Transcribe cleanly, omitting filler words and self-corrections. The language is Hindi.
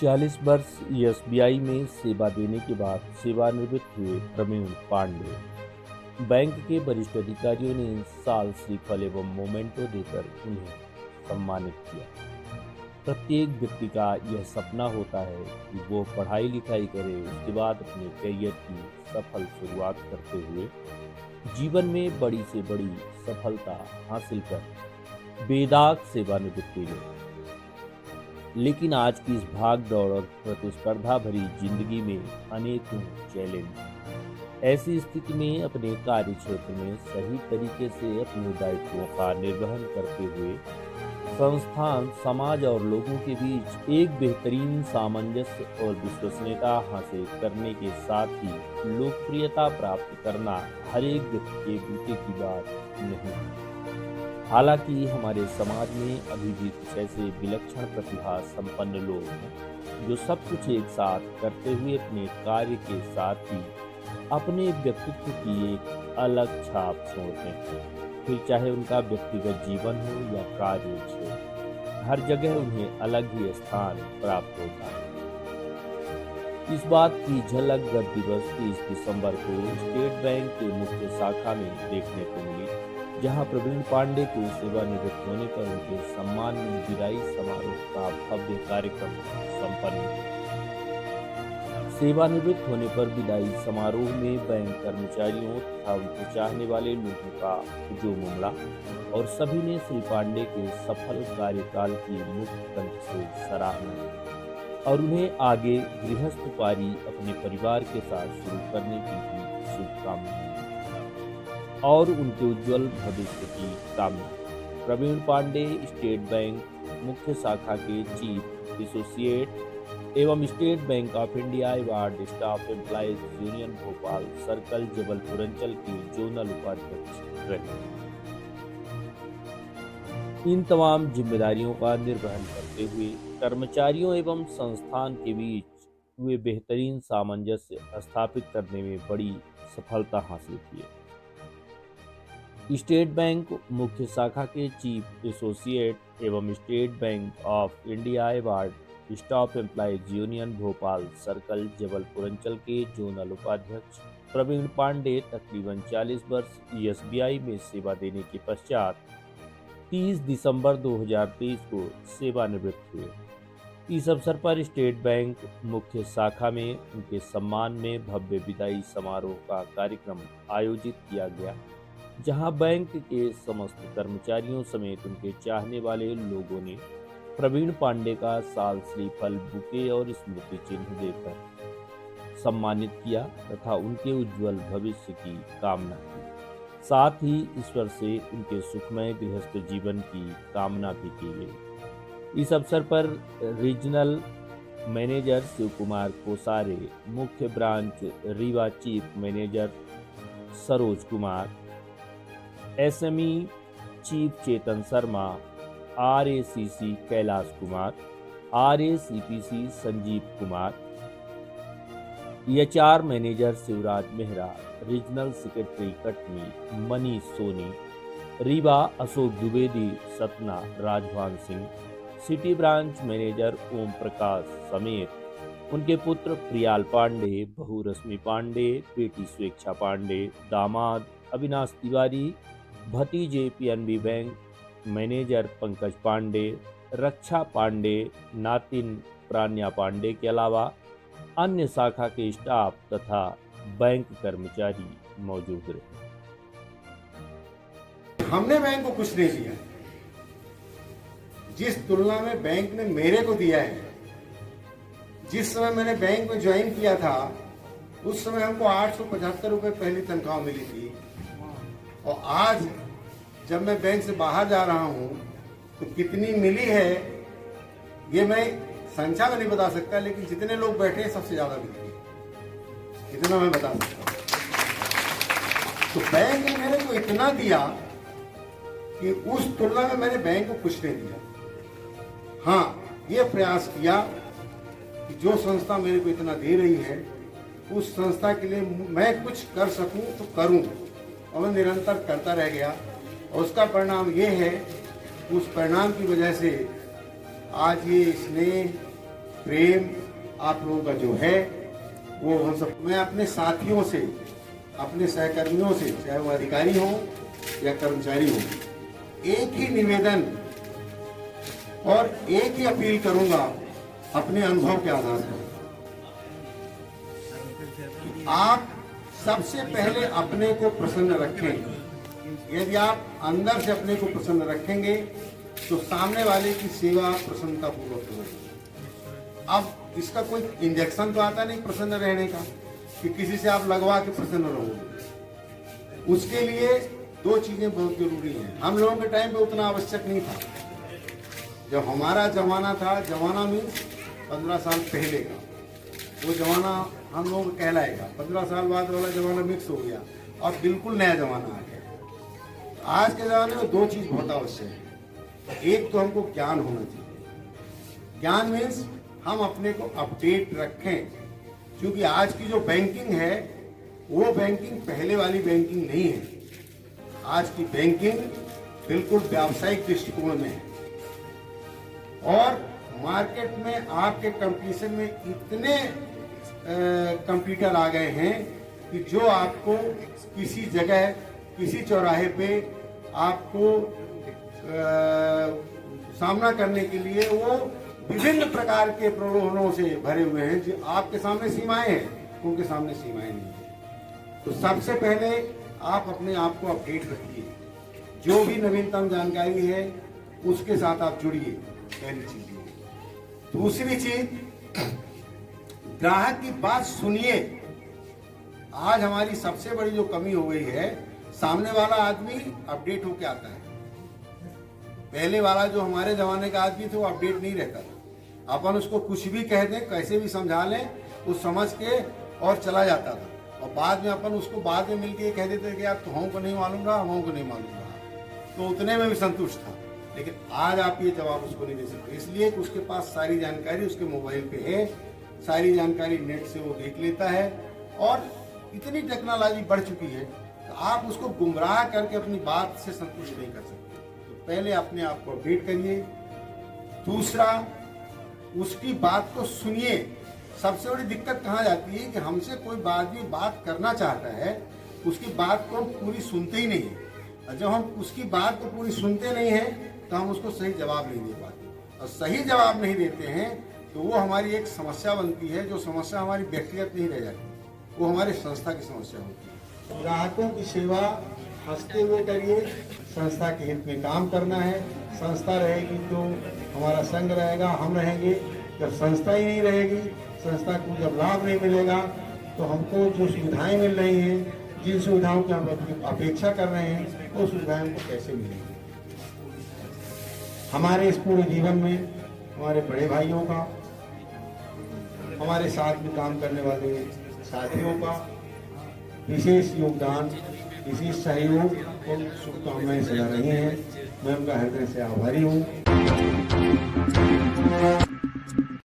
40 वर्ष एसबीआई में सेवा देने के बाद सेवानिवृत्त हुए प्रवीण पांडे। बैंक के वरिष्ठ अधिकारियों ने साल श्रीफल एवं मोमेंटो देकर उन्हें सम्मानित किया। प्रत्येक व्यक्ति का यह सपना होता है कि वो पढ़ाई लिखाई करे, उसके बाद अपने करियर की सफल शुरुआत करते हुए जीवन में बड़ी से बड़ी सफलता हासिल कर बेदाग सेवानिवृत्ति ले। लेकिन आज की इस भाग दौड़ और प्रतिस्पर्धा भरी जिंदगी में अनेकों चैलेंज। ऐसी स्थिति में अपने कार्य क्षेत्र में सही तरीके से अपने दायित्वों का निर्वहन करते हुए संस्थान, समाज और लोगों के बीच एक बेहतरीन सामंजस्य और विश्वसनीयता हासिल करने के साथ ही लोकप्रियता प्राप्त करना हर एक व्यक्ति के बूते की बात नहीं है। हालांकि हमारे समाज में अभी भी कुछ ऐसे विलक्षण प्रतिभा संपन्न लोग हैं जो सब कुछ एक साथ करते हुए अपने कार्य के साथ ही अपने व्यक्तित्व की एक अलग छाप छोड़ते हैं। फिर चाहे उनका व्यक्तिगत जीवन हो या कार्य क्षेत्र, हर जगह उन्हें अलग ही स्थान प्राप्त होता है। इस बात की झलक गत दिवस 30 दिसंबर को स्टेट बैंक के मुख्य शाखा में देखने को मिली, जहां प्रवीण पांडे के सेवानिवृत्त होने पर उनके सम्मान में विदाई समारोह का भव्य कार्यक्रम संपन्न हुआ। सेवानिवृत्त होने पर विदाई समारोह में बैंक कर्मचारियों तथा उनको चाहने वाले लोगों का हुजूम उमड़ा और सभी ने श्री पांडे के सफल कार्यकाल की मुक्त कंठ से सराहना की और उन्हें आगे गृहस्थ पारी अपने परिवार के साथ शुरू करने की भी शुभकामनाएं और उनके उज्जवल भविष्य की कामना। प्रवीण पांडे स्टेट बैंक मुख्य शाखा के चीफ एसोसिएट एवं state bank of India award staff employees union Bhopal circle Jabalpur अंचल के जोनल उपाध्यक्ष रहे। इन तमाम जिम्मेदारियों का निर्वहन करते हुए कर्मचारियों एवं संस्थान के बीच वे बेहतरीन सामंजस्य स्थापित करने में बड़ी सफलता हासिल की। स्टेट बैंक मुख्य शाखा के चीफ एसोसिएट एवं state bank of India award staff employees union Bhopal circle Jabalpur अंचल के जोनल उपाध्यक्ष प्रवीण पांडे तकरीबन 40 वर्ष एसबीआई में सेवा देने के पश्चात 30 दिसंबर 2023 को सेवानिवृत्त हुए। इस अवसर पर स्टेट बैंक मुख्य शाखा में उनके सम्मान में भव्य विदाई समारोह का कार्यक्रम आयोजित किया गया, जहां बैंक के समस्त कर्मचारियों समेत उनके चाहने वाले लोगों ने प्रवीण पांडे का साल श्रीफल बुके और स्मृति चिन्ह देकर सम्मानित किया तथा उनके उज्जवल भविष्य की कामना की। साथ ही ईश्वर से उनके सुखमय गृहस्थ जीवन की कामना भी की गई। इस अवसर पर रीजनल मैनेजर शिव कुमार कोसारे, मुख्य branch Rewa chief manager Saroj Kumar, SME chief Chetan Sharma, RACC Kailash Kumar, RACPC Sanjeev Kumar, HR manager Shivraj Mehra, regional secretary Katni Manish Soni, Rewa Ashok Dwivedi, Satna Rajbhan Singh, city branch manager Om Prakash समेत उनके पुत्र प्रियाल पांडे, बहू रश्मि पांडे, बेटी स्वेच्छा पांडे, दामाद अविनाश तिवारी, भतीजे PNB bank manager Pankaj Pandey, Raksha Pandey, नातिन प्रान्या पांडे के अलावा अन्य शाखा के स्टाफ तथा बैंक कर्मचारी मौजूद रहे। हमने बैंक को कुछ नहीं दिया, जिस तुलना में बैंक ने मेरे को दिया है। जिस समय मैंने बैंक में ज्वाइन किया था उस समय हमको 875 रुपए पहली तनख्वाह मिली थी और आज जब मैं बैंक से बाहर जा रहा हूं तो कितनी मिली है ये मैं संख्या में नहीं बता सकता, लेकिन जितने लोग बैठे हैं सबसे ज्यादा मिली है, इतना मैं बता सकता हूं। तो बैंक ने मेरे को इतना दिया कि उस तुलना में मैंने बैंक को कुछ नहीं दिया। हाँ, ये प्रयास किया कि जो संस्था मेरे को इतना दे रही है उस संस्था के लिए मैं कुछ कर सकूं तो करूं, और मैं निरंतर करता रह गया और उसका परिणाम ये है, उस परिणाम की वजह से आज ये स्नेह प्रेम आप लोगों का जो है वो हम सब, मैं अपने साथियों से, अपने सहकर्मियों से, चाहे वो अधिकारी हो या कर्मचारी हो, एक ही निवेदन और एक ही अपील करूंगा अपने अनुभव के आधार पर। आप सबसे पहले अपने को प्रसन्न रखें। यदि आप अंदर से अपने को प्रसन्न रखेंगे तो सामने वाले की सेवा प्रसन्नता पूर्वक होगी। अब इसका कोई इंजेक्शन तो आता नहीं प्रसन्न रहने का कि किसी से आप लगवा के प्रसन्न रहोगे। उसके लिए दो चीजें बहुत जरूरी हैं। हम लोगों के टाइम पे उतना आवश्यक नहीं था। जब हमारा जमाना था, जमाना मीन्स 15 साल पहले का, वो जमाना हम लोगों को कहलाएगा। 15 साल बाद वाला जमाना मिक्स हो गया और बिल्कुल नया जमाना आ गया। आज के जमाने में दो चीज बहुत आवश्यक है। एक तो हमको ज्ञान होना चाहिए। ज्ञान मीन्स हम अपने को अपडेट रखें, क्योंकि आज की जो बैंकिंग है वो बैंकिंग पहले वाली बैंकिंग नहीं है। आज की बैंकिंग बिल्कुल व्यावसायिक दृष्टिकोण में है और मार्केट में आपके कंपटीशन में इतने कंप्यूटर आ गए हैं कि जो आपको किसी जगह, किसी चौराहे पे आपको सामना करने के लिए वो विभिन्न प्रकार के प्रलोभनों से भरे हुए हैं। जो आपके सामने सीमाएं हैं, उनके सामने सीमाएं नहीं है। तो सबसे पहले आप अपने आप को अपडेट रखिए। जो भी नवीनतम जानकारी है उसके साथ आप जुड़िए, पहली चीज। दूसरी चीज, ग्राहक की बात सुनिए। आज हमारी सबसे बड़ी जो कमी हो गई है, सामने वाला आदमी अपडेट होके आता है। पहले वाला जो हमारे जमाने का आदमी था वो अपडेट नहीं रहता था। अपन उसको कुछ भी कह दें, कैसे भी समझा लें, वो समझ के और चला जाता था। और बाद में अपन उसको बाद में मिलके कह देते कि यार तो हमको नहीं मालूम रहा, हमको नहीं मालूम रहा, तो उतने में भी संतुष्ट था। लेकिन आज आप ये जवाब उसको नहीं दे सकते, इसलिए कि उसके पास सारी जानकारी उसके मोबाइल पे है, सारी जानकारी नेट से वो देख लेता है और इतनी टेक्नोलॉजी बढ़ चुकी है तो आप उसको गुमराह करके अपनी बात से संतुष्ट नहीं कर सकते। तो पहले अपने आप को अपडेट करिए। दूसरा, उसकी बात को सुनिए। सबसे बड़ी दिक्कत कहाँ जाती है कि हमसे कोई आदमी बात करना चाहता है, उसकी बात को हम पूरी सुनते ही नहीं है। और जब हम उसकी बात को पूरी सुनते नहीं हैं तो हम उसको सही जवाब नहीं दे पाते, और सही जवाब नहीं देते हैं तो वो हमारी एक समस्या बनती है। जो समस्या हमारी व्यक्तिगत नहीं रह जाती, वो हमारे संस्था की समस्या होती है। ग्राहकों की सेवा हंसते हुए करिए। संस्था के हित में काम करना है। संस्था रहेगी तो हमारा संघ रहेगा, हम रहेंगे। जब संस्था ही नहीं रहेगी, संस्था को जब लाभ नहीं मिलेगा तो हमको जो सुविधाएं मिल रही हैं, जिन सुविधाओं की हम अपेक्षा कर रहे हैं, वो सुविधाएं हमको कैसे मिलेंगी। हमारे इस पूरे जीवन में हमारे बड़े भाइयों का, हमारे साथ में काम करने वाले साथियों का विशेष योगदान, विशेष सहयोग और शुभकामनाएं सदा रही हैं। मैं उनका हृदय से आभारी हूँ।